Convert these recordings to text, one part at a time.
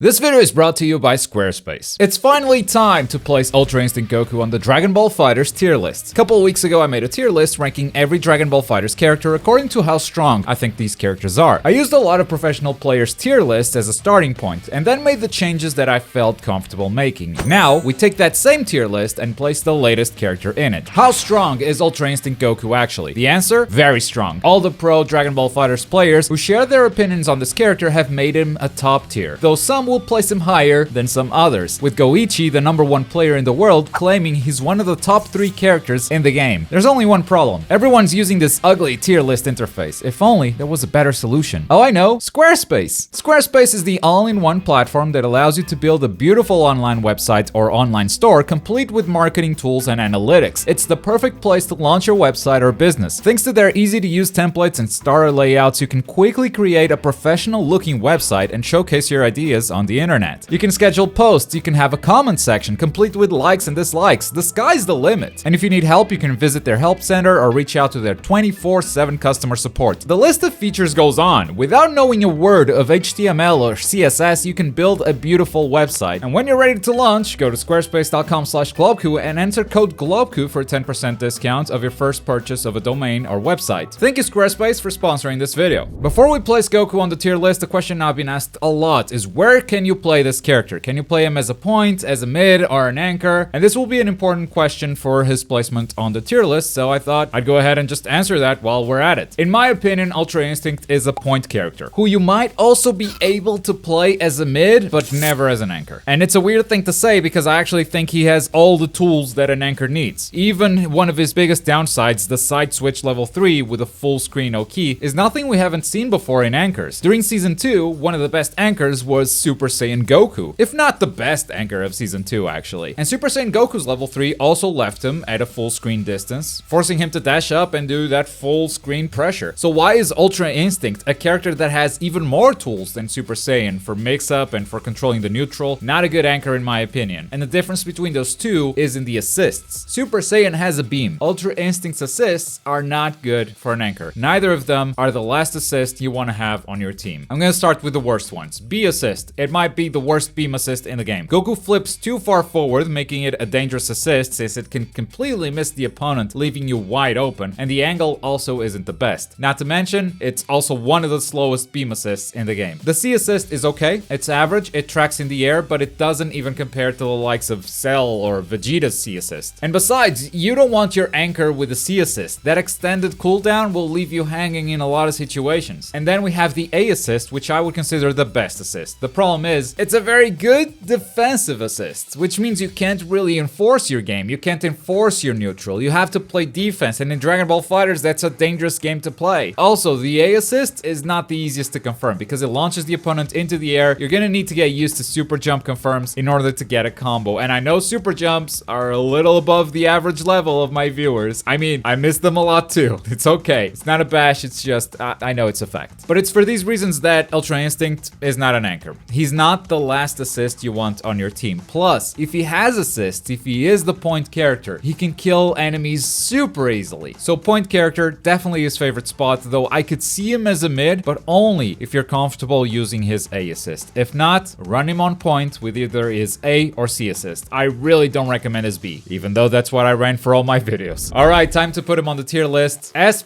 This video is brought to you by Squarespace. It's finally time to place Ultra Instinct Goku on the Dragon Ball FighterZ tier list. A couple of weeks ago I made a tier list ranking every Dragon Ball FighterZ character according to how strong I think these characters are. I used a lot of professional players' tier lists as a starting point, and then made the changes that I felt comfortable making. Now, we take that same tier list and place the latest character in it. How strong is Ultra Instinct Goku actually? The answer? Very strong. All the pro Dragon Ball FighterZ players who share their opinions on this character have made him a top tier, though some will place him higher than some others, with Goichi, the #1 player in the world, claiming he's one of the top 3 characters in the game. There's only one problem. Everyone's using this ugly tier list interface. If only there was a better solution. Oh, I know, Squarespace! Squarespace is the all-in-one platform that allows you to build a beautiful online website or online store complete with marketing tools and analytics. It's the perfect place to launch your website or business. Thanks to their easy-to-use templates and star layouts, you can quickly create a professional-looking website and showcase your ideas on the internet. You can schedule posts, you can have a comment section complete with likes and dislikes. The sky's the limit. And if you need help, you can visit their help center or reach out to their 24/7 customer support. The list of features goes on. Without knowing a word of HTML or CSS, you can build a beautiful website. And when you're ready to launch, go to squarespace.com/Globku and enter code Globku for a 10% discount of your first purchase of a domain or website. Thank you, Squarespace, for sponsoring this video. Before we place Goku on the tier list, the question I've been asked a lot is, where can you play this character? Can you play him as a point, as a mid, or an anchor? And this will be an important question for his placement on the tier list, so I thought I'd go ahead and just answer that while we're at it. In my opinion, Ultra Instinct is a point character, who you might also be able to play as a mid, but never as an anchor. And it's a weird thing to say because I actually think he has all the tools that an anchor needs. Even one of his biggest downsides, the side switch level 3 with a full screen Oki, is nothing we haven't seen before in anchors. During Season 2, one of the best anchors was Super Saiyan Goku, if not the best anchor of Season 2 actually. And Super Saiyan Goku's level 3 also left him at a full screen distance, forcing him to dash up and do that full screen pressure. So why is Ultra Instinct, a character that has even more tools than Super Saiyan for mix-up and for controlling the neutral, not a good anchor in my opinion? And the difference between those two is in the assists. Super Saiyan has a beam. Ultra Instinct's assists are not good for an anchor. Neither of them are the last assist you want to have on your team. I'm gonna start with the worst ones. B assist. It might be the worst beam assist in the game. Goku flips too far forward, making it a dangerous assist since it can completely miss the opponent, leaving you wide open, and the angle also isn't the best. Not to mention, it's also one of the slowest beam assists in the game. The C assist is okay, it's average, it tracks in the air, but it doesn't even compare to the likes of Cell or Vegeta's C assist. And besides, you don't want your anchor with a C assist. That extended cooldown will leave you hanging in a lot of situations. And then we have the A assist, which I would consider the best assist. The problem is, it's a very good defensive assist, which means you can't really enforce your game. You can't enforce your neutral. You have to play defense, and in Dragon Ball FighterZ, that's a dangerous game to play. Also, the A assist is not the easiest to confirm because it launches the opponent into the air. You're gonna need to get used to super jump confirms in order to get a combo, and I know super jumps are a little above the average level of my viewers. I mean, I miss them a lot too. It's okay. It's not a bash, it's just, I know it's a fact. But it's for these reasons that Ultra Instinct is not an anchor. He's not the last assist you want on your team. Plus, if he has assists, if he is the point character, he can kill enemies super easily. So point character, definitely his favorite spot, though I could see him as a mid, but only if you're comfortable using his A assist. If not, run him on point with either his A or C assist. I really don't recommend his B, even though that's what I ran for all my videos. Alright, time to put him on the tier list. S+,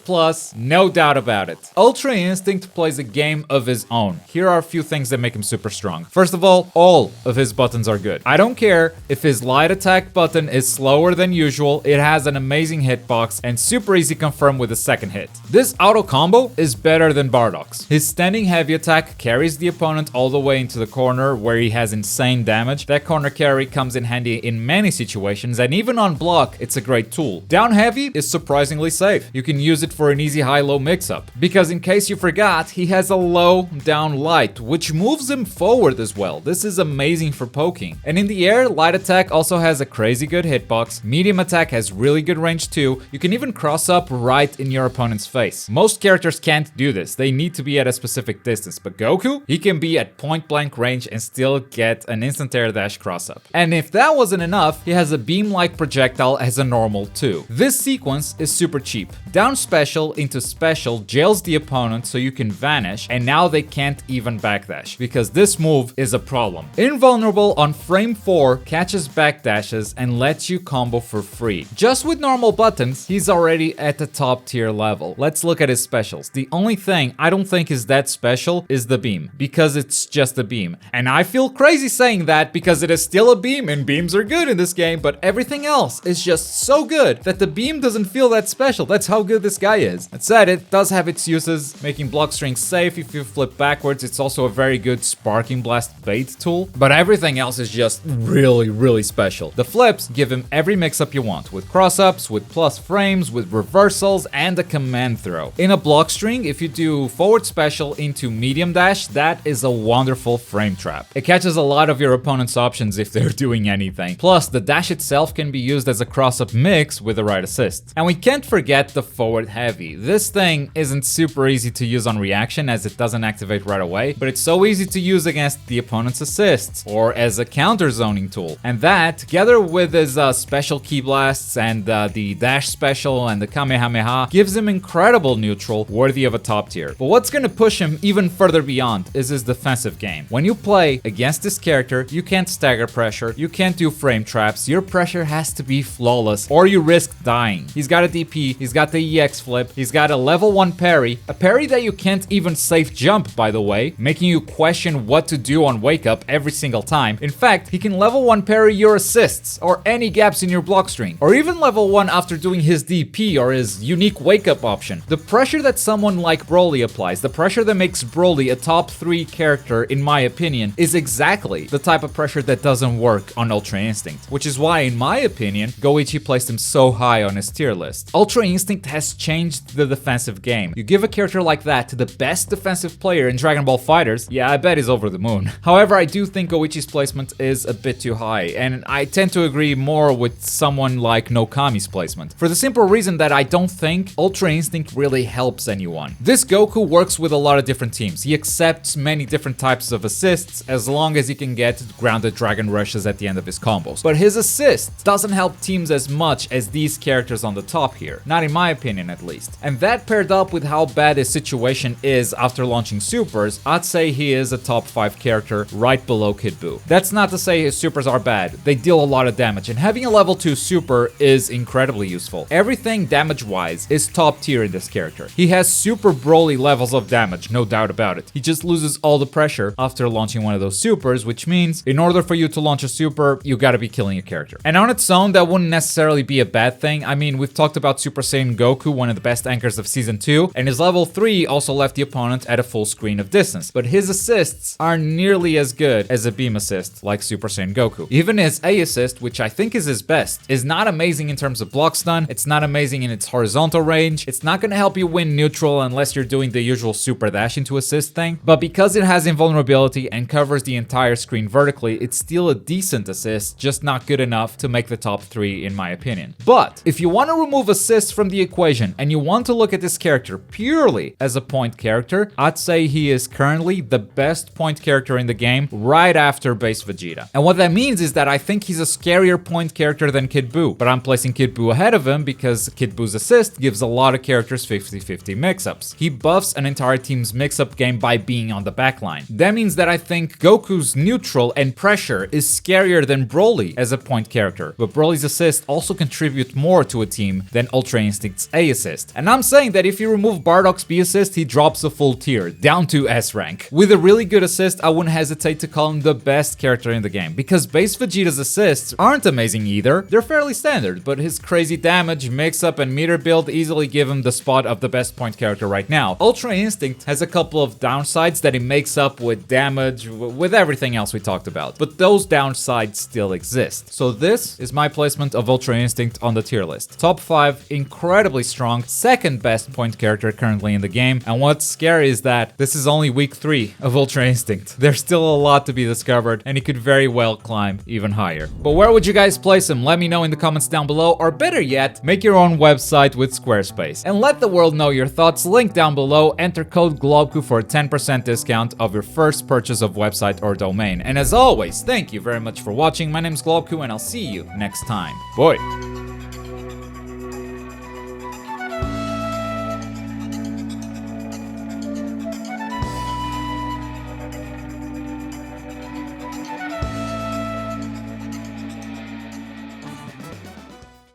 no doubt about it. Ultra Instinct plays a game of his own. Here are a few things that make him super strong. First of all of his buttons are good. I don't care if his light attack button is slower than usual, it has an amazing hitbox and super easy confirm with a second hit. This auto combo is better than Bardock's. His standing heavy attack carries the opponent all the way into the corner where he has insane damage. That corner carry comes in handy in many situations, and even on block, it's a great tool. Down heavy is surprisingly safe. You can use it for an easy high-low mix-up. Because in case you forgot, he has a low down light, which moves him forward as well. This is amazing for poking. And in the air, light attack also has a crazy good hitbox. Medium attack has really good range too. You can even cross up right in your opponent's face. Most characters can't do this. They need to be at a specific distance, but Goku, he can be at point blank range and still get an instant air dash cross up. And if that wasn't enough, he has a beam-like projectile as a normal too. This sequence is super cheap. Down special into special jails the opponent so you can vanish, and now they can't even backdash, because this move is a problem. Invulnerable on frame 4, catches backdashes, and lets you combo for free. Just with normal buttons, he's already at the top tier level. Let's look at his specials. The only thing I don't think is that special is the beam, because it's just a beam. And I feel crazy saying that because it is still a beam, and beams are good in this game, but everything else is just so good that the beam doesn't feel that special. That's how good this guy is. That said, it does have its uses, making block strings safe if you flip backwards. It's also a very good sparking blast bait tool, but everything else is just really special. The flips give him every mix-up you want, with cross-ups, with plus frames, with reversals, and a command throw. In a block string, if you do forward special into medium dash, that is a wonderful frame trap. It catches a lot of your opponent's options if they're doing anything. Plus, the dash itself can be used as a cross-up mix with the right assist. And we can't forget the forward heavy. This thing isn't super easy to use on reaction as it doesn't activate right away, but it's so easy to use against the opponent's assists or as a counter zoning tool. And that, together with his special key blasts and the dash special and the Kamehameha, gives him incredible neutral worthy of a top tier. But what's gonna push him even further beyond is his defensive game. When you play against this character, you can't stagger pressure, you can't do frame traps, your pressure has to be flawless or you risk dying. He's got a DP, he's got the EX flip, he's got a level 1 parry, a parry that you can't even safe jump, by the way, making you question what to do on wake up every single time. In fact, he can level 1 parry your assists or any gaps in your block string, or even level 1 after doing his DP or his unique wake up option. The pressure that someone like Broly applies, the pressure that makes Broly a top 3 character in my opinion, is exactly the type of pressure that doesn't work on Ultra Instinct, which is why in my opinion, Goichi placed him so high on his tier list. Ultra Instinct has changed the defensive game. You give a character like that to the best defensive player in Dragon Ball FighterZ, yeah, I bet he's over the moon. However, I do think Goichi's placement is a bit too high, and I tend to agree more with someone like Nokami's placement, for the simple reason that I don't think Ultra Instinct really helps anyone. This Goku works with a lot of different teams. He accepts many different types of assists as long as he can get grounded dragon rushes at the end of his combos. But his assist doesn't help teams as much as these characters on the top here, not in my opinion at least. And that paired up with how bad his situation is after launching supers, I'd say he is a top 5 character right below Kid Buu. That's not to say his supers are bad, they deal a lot of damage, and having a level 2 super is incredibly useful. Everything damage wise is top tier in this character. He has super Broly levels of damage, no doubt about it. He just loses all the pressure after launching one of those supers, which means in order for you to launch a super, you gotta be killing a character. And on its own, that wouldn't necessarily be a bad thing. I mean, we've talked about Super Saiyan Goku, one of the best anchors of Season 2, and his level 3 also left the opponent at a full screen of distance. But his assists are nearly as good as a beam assist, like Super Saiyan Goku. Even his A assist, which I think is his best, is not amazing in terms of block stun, it's not amazing in its horizontal range, it's not gonna help you win neutral unless you're doing the usual super dash into assist thing, but because it has invulnerability and covers the entire screen vertically, it's still a decent assist, just not good enough to make the top 3 in my opinion. But if you want to remove assists from the equation and you want to look at this character purely as a point character, I'd say he is currently the best point character in the game right after base Vegeta. And what that means is that I think he's a scarier point character than Kid Buu, but I'm placing Kid Buu ahead of him because Kid Buu's assist gives a lot of characters 50-50 mix-ups. He buffs an entire team's mix-up game by being on the backline. That means that I think Goku's neutral and pressure is scarier than Broly as a point character, but Broly's assist also contribute more to a team than Ultra Instinct's A assist. And I'm saying that if you remove Bardock's B assist, he drops a full tier, down to S rank. With a really good assist, I wouldn't hesitate to call him the best character in the game, because base Vegeta's assists aren't amazing either, they're fairly standard, but his crazy damage, mix-up, and meter build easily give him the spot of the best point character right now. Ultra Instinct has a couple of downsides that he makes up with damage, with everything else we talked about, but those downsides still exist. So this is my placement of Ultra Instinct on the tier list. Top 5, incredibly strong, second best point character currently in the game, and what's scary is that this is only week 3 of Ultra Instinct. There's still a lot to be discovered, and he could very well climb even higher. But where would you guys place him? Let me know in the comments down below, or better yet, make your own website with Squarespace. And let the world know your thoughts, link down below, enter code Globku for a 10% discount of your first purchase of website or domain. And as always, thank you very much for watching. My name's Globku, and I'll see you next time. Bye!